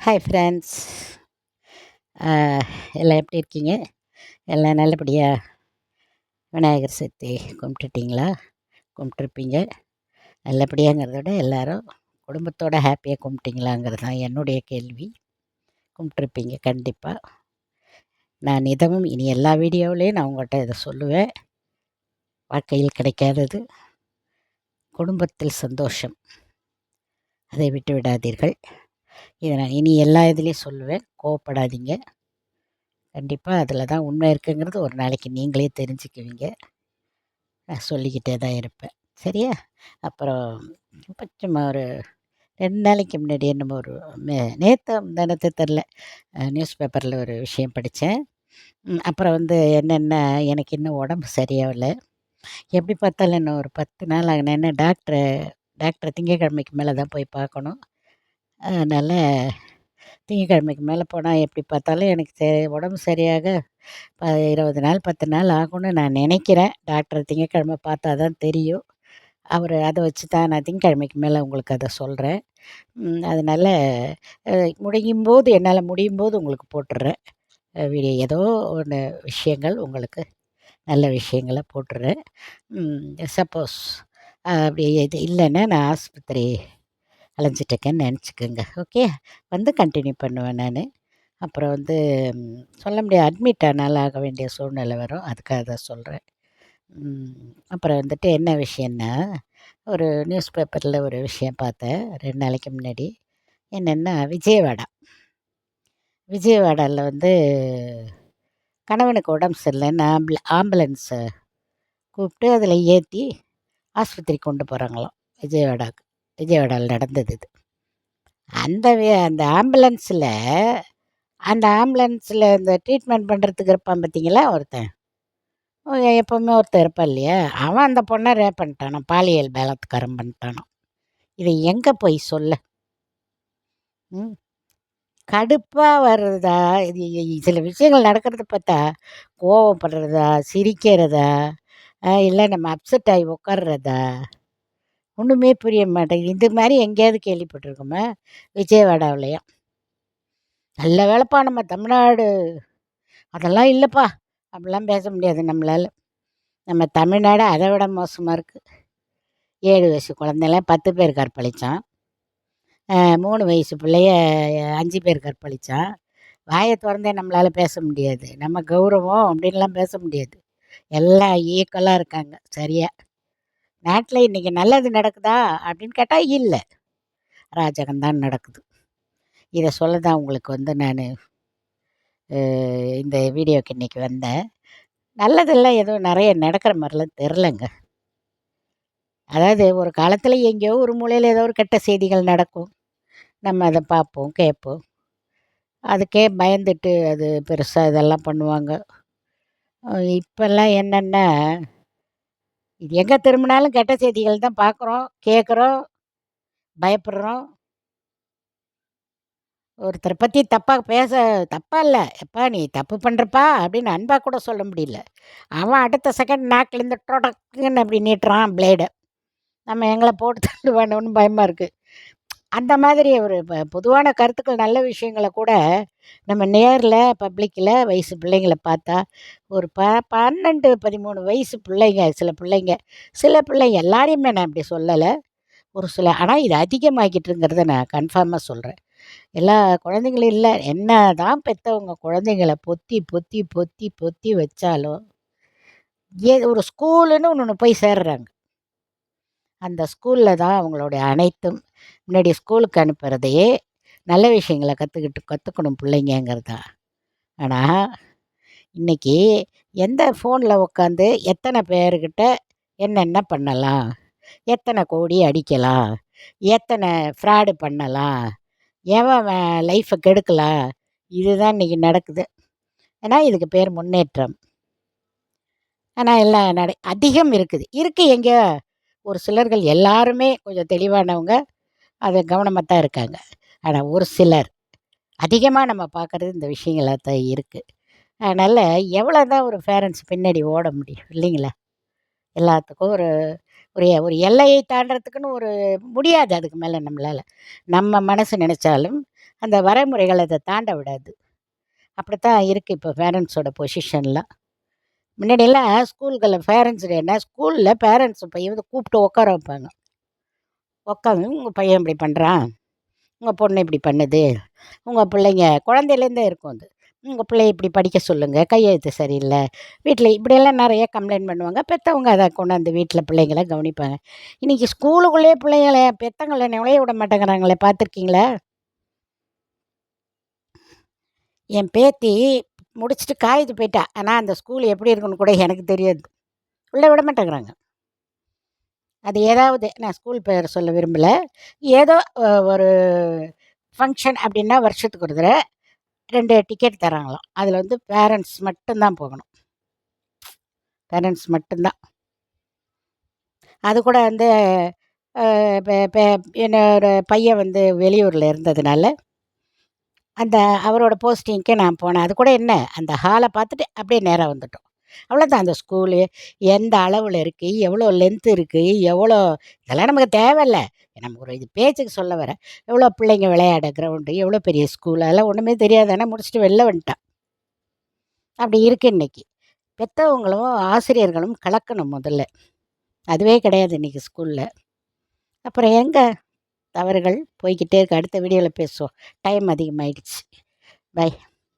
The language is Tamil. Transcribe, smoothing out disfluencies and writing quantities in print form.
Hi friends. எல்லாம் எப்படி இருக்கீங்க? எல்லாம் நல்லபடியாக விநாயகர் சதுர்த்தி கும்பிட்டுட்டிங்களா? கும்பிட்ருப்பீங்க. நல்லபடியாங்கிறத விட எல்லோரும் குடும்பத்தோடு ஹாப்பியாக கும்பிட்டிங்களாங்கிறது தான் என்னுடைய கேள்வி. கும்பிட்ருப்பீங்க கண்டிப்பாக. நான் நிதமும் இனி எல்லா வீடியோவிலையும் நான் உங்கள்கிட்ட இதை சொல்லுவேன். வாழ்க்கையில் கிடைக்காதது குடும்பத்தில் சந்தோஷம். அதை விட்டு விடாதீர்கள். இதை நான் இனி எல்லா இதுலேயும் சொல்லுவேன். கோவப்படாதீங்க. கண்டிப்பாக அதில் தான் உண்மை இருக்குங்கிறது ஒரு நாளைக்கு நீங்களே தெரிஞ்சுக்குவீங்க. நான் சொல்லிக்கிட்டே தான் இருப்பேன். சரியா? அப்புறம் சும்மா ஒரு 2 நாளைக்கு முன்னாடி என்னமோ ஒரு நேற்று முந்தானேத்து தெரில, நியூஸ் பேப்பரில் ஒரு விஷயம் படித்தேன். அப்புறம் என்னென்னா, எனக்கு இன்னும் உடம்பு சரியாகல. எப்படி பார்த்தாலும் இன்னும் ஒரு 10 நாள் ஆகணும். என்ன டாக்டரை திங்கட்கிழமைக்கு மேலே தான் போய் பார்க்கணும். அதனால் திங்கட்கிழமைக்கு மேலே போனால் எப்படி பார்த்தாலும் எனக்கு உடம்பு சரியாக 20 நாள் 10 நாள் ஆகும்னு நான் நினைக்கிறேன். டாக்டர் திங்கட்கிழமை பார்த்தா தான் தெரியும். அவர் அதை வச்சு தான் நான் திங்கட்கிழமைக்கு மேலே உங்களுக்கு அதை சொல்கிறேன். அதனால் முடியும்போது என்னால் முடியும்போது உங்களுக்கு போட்டுடுறேன் வீடியோ. ஏதோ ஒன்று விஷயங்கள் உங்களுக்கு நல்ல விஷயங்களை போட்டுடுறேன். சப்போஸ் அப்படி இது இல்லைன்னா நான் ஆஸ்பத்திரி அலைஞ்சிட்ருக்கேன்னு நினச்சிக்கோங்க. ஓகே, கண்டினியூ பண்ணுவேன் நான். அப்புறம் சொல்ல முடியாது, அட்மிட் ஆனாலும் ஆக வேண்டிய சூழ்நிலை வரும். அதுக்காக தான் சொல்கிறேன். அப்புறம் என்ன விஷயன்னா, ஒரு நியூஸ் பேப்பரில் ஒரு விஷயம் பார்த்தேன் 2 நாளைக்கு முன்னாடி. என்னென்னா, விஜயவாடாவில் கணவனுக்கு உடம்பு சரியில்லைன்னு ஆம்புலன்ஸை கூப்பிட்டு அதில் ஏற்றி ஆஸ்பத்திரி கொண்டு போகிறாங்களாம். விஜயவாடாவில் நடந்தது இது. அந்த ஆம்புலன்ஸில் இந்த ட்ரீட்மெண்ட் பண்ணுறதுக்கு இருப்பான் பார்த்தீங்களா ஒருத்தன், எப்போவுமே ஒருத்தன் இருப்பான் இல்லையா, அவன் அந்த பொண்ணை ரேப் பண்ணிட்டானான், பாலியல் பலாத்காரம் பண்ணிட்டானான். இதை எங்கே போய் சொல்ல? கடுப்பாக வர்றதா? இது சில விஷயங்கள் நடக்கிறத பார்த்தா கோவப்படுறதா, சிரிக்கிறதா, இல்லை நம்ம அப்செட் ஆகி உட்கார்றதா, ஒன்றுமே புரிய மாட்டேங்குது. இது மாதிரி எங்கேயாவது கேள்விப்பட்டிருக்கோமா? விஜயவாடாவிலையும் நல்ல வேலைப்பா நம்ம தமிழ்நாடு. அதெல்லாம் இல்லைப்பா, அப்படிலாம் பேச முடியாது நம்மளால். நம்ம தமிழ்நாடு அதை விட மோசமாக இருக்குது. 7 வயசு குழந்தைலாம் 10 பேர் கற்பழித்தான். 3 வயசு பிள்ளைய 5 பேர் கற்பழித்தான். வாயை திறந்தே நம்மளால் பேச முடியாது. நம்ம கௌரவம் அப்படின்லாம் பேச முடியாது. எல்லாம் ஈக்குவலாக இருக்காங்க. சரியா? நாட்டில் இன்றைக்கி நல்லது நடக்குதா அப்படின்னு கேட்டால் இல்லை, அராஜகம்தான் நடக்குது. இதை சொல்ல தான் உங்களுக்கு நான் இந்த வீடியோவுக்கு இன்றைக்கி வந்தேன். நல்லதெல்லாம் எதுவும் நிறைய நடக்கிற மாதிரிலாம் தெரிலங்க. அதாவது ஒரு காலத்தில் எங்கேயோ ஒரு மூலையில் ஏதோ ஒரு கெட்ட செய்திகள் நடக்கும், நம்ம அதை பார்ப்போம் கேட்போம். அதுக்கே பயந்துட்டு அது பெருசாக இதெல்லாம் பண்ணுவாங்க. இப்போல்லாம் என்னென்னா, இது எங்கே திரும்பினாலும் கெட்ட செய்திகள் தான் பார்க்குறோம், கேட்குறோம், பயப்படுறோம். ஒருத்தரை பற்றி தப்பாக இல்லை, எப்பா நீ தப்பு பண்ணுறப்பா அப்படின்னு அன்பாக கூட சொல்ல முடியல. அவன் அடுத்த செகண்ட் நாக்கிலேருந்து டொடக்குன்னு அப்படி நீட்டுறான் பிளேடை. நம்ம எங்களை போட்டு தள்ளுவானோன்னு பயமாக இருக்குது. அந்த மாதிரி ஒரு பொதுவான கருத்துக்கள், நல்ல விஷயங்களை கூட நம்ம நேரில் பப்ளிக்கில் வயசு பிள்ளைங்களை பார்த்தா, ஒரு 12 13 வயசு பிள்ளைங்க, சில பிள்ளைங்க எல்லாரையுமே நான் அப்படி சொல்லலை, ஒரு சில. ஆனால் இது அதிகமாகிட்டுங்கிறத நான் கன்ஃபார்மாக சொல்கிறேன். எல்லா குழந்தைங்களும் இல்லை, என்ன தான் பெற்றவங்க குழந்தைங்கள பொத்தி பொத்தி பொத்தி பொத்தி வச்சாலும் ஒரு ஸ்கூலுன்னு ஒன்று போய் சேர்றாங்க. அந்த ஸ்கூலில் தான் அவங்களுடைய அனைத்தும். முன்னாடி ஸ்கூலுக்கு அனுப்புகிறதையே நல்ல விஷயங்களை கற்றுக்கணும் பிள்ளைங்கிறது தான். ஆனால் இன்றைக்கி எந்த ஃபோனில் உட்காந்து எத்தனை பேர்கிட்ட என்னென்ன பண்ணலாம், எத்தனை கோடி அடிக்கலாம், எத்தனை ஃப்ராடு பண்ணலாம், எவன் லைஃப்பை கெடுக்கலாம், இதுதான் இன்றைக்கி நடக்குது. ஏன்னா இதுக்கு பேர் முன்னேற்றம். ஆனால் எல்லாம் அதிகம் இருக்குது எங்கேயோ ஒரு சிலர்கள், எல்லாருமே கொஞ்சம் தெளிவானவங்க, அதை கவனமாக தான் இருக்காங்க. ஆனால் ஒரு சிலர் அதிகமாக நம்ம பார்க்குறது இந்த விஷயங்களாக தான் இருக்குது. அதனால் எவ்வளோ தான் ஒரு பேரண்ட்ஸ் பின்னாடி ஓட முடியும் இல்லைங்களா? எல்லாத்துக்கும் ஒரு ஒரு ஒரு எல்லையை தாண்டறதுக்குன்னு ஒரு முடியாது. அதுக்கு மேலே நம்மளால் நம்ம மனசு நினச்சாலும் அந்த வரைமுறைகள் அதை தாண்ட விடாது. அப்படித்தான் இருக்குது இப்போ பேரண்ட்ஸோட பொசிஷன்லாம். முன்னாடியெல்லாம் ஸ்கூல்களில் பேரண்ட்ஸ் டேன்னா ஸ்கூலில் பேரண்ட்ஸ் பையன் வந்து கூப்பிட்டு உட்கார வைப்பாங்க. உட்காந்து உங்கள் பையன் இப்படி பண்ணுறான், உங்கள் பொண்ணு இப்படி பண்ணுது, உங்கள் பிள்ளைங்க குழந்தையிலேருந்தே இருக்கும் அது. உங்கள் பிள்ளைய இப்படி படிக்க சொல்லுங்கள், கையெழுத்து சரியில்லை, வீட்டில் இப்படியெல்லாம் நிறைய கம்ப்ளைண்ட் பண்ணுவாங்க. பெற்றவங்க அதை கொண்டாந்து வீட்டில் பிள்ளைங்கள கவனிப்பாங்க. இன்றைக்கி ஸ்கூலுக்குள்ளேயே பிள்ளைங்கள பெற்றவங்கள நுழைய விட மாட்டேங்கிறாங்களே, பார்த்துருக்கீங்களா? என் பேத்தி முடிச்சுட்டு காலேஜ் போயிட்டா. ஆனால் அந்த ஸ்கூல் எப்படி இருக்குன்னு கூட எனக்கு தெரியாது. உள்ளே விட மாட்டேங்கிறாங்க. அது ஏதாவது நான் ஸ்கூல் பேர் சொல்ல விரும்பல. ஏதோ ஒரு ஃபங்க்ஷன் அப்படின்னா வருஷத்துக்கு ஒரு தடவை 2 டிக்கெட் தராங்களாம். அதில் வந்து பேரண்ட்ஸ் மட்டும்தான் போகணும். பேரண்ட்ஸ் மட்டும்தான். அது கூட வந்து என்னோட பையன் வந்து வெளியூரில் இருந்ததுனால அந்த அவரோட போஸ்டிங்க்கே நான் போனேன். அது கூட என்ன, அந்த ஹாலை பார்த்துட்டு அப்படியே நேரா வந்துட்டோம். அவ்வளோதான். அந்த ஸ்கூலு எந்த அளவில் இருக்குது, எவ்வளோ லென்த் இருக்குது, எவ்வளோ இதெல்லாம் நமக்கு தேவையில்ல. நம்ம ஒரு இது பேச்சுக்கு சொல்ல வரேன். எவ்வளோ பிள்ளைங்க விளையாட கிரவுண்டு, எவ்வளோ பெரிய ஸ்கூல், அதெல்லாம் ஒன்றுமே தெரியாது. ஆனால் முடிச்சுட்டு வெளில வந்துட்டான். அப்படி இருக்கு இன்னைக்கு. பெற்றவங்களும் ஆசிரியர்களும் கலக்கணும் முதல்ல. அதுவே கிடையாது இன்றைக்கி ஸ்கூலில். அப்புறம் எங்க தவறுகள் போய்க்கிட்டே இருக்கு. அடுத்த வீடியோவில் பேசுவோம். டைம் அதிகமாயிடுச்சு. பை.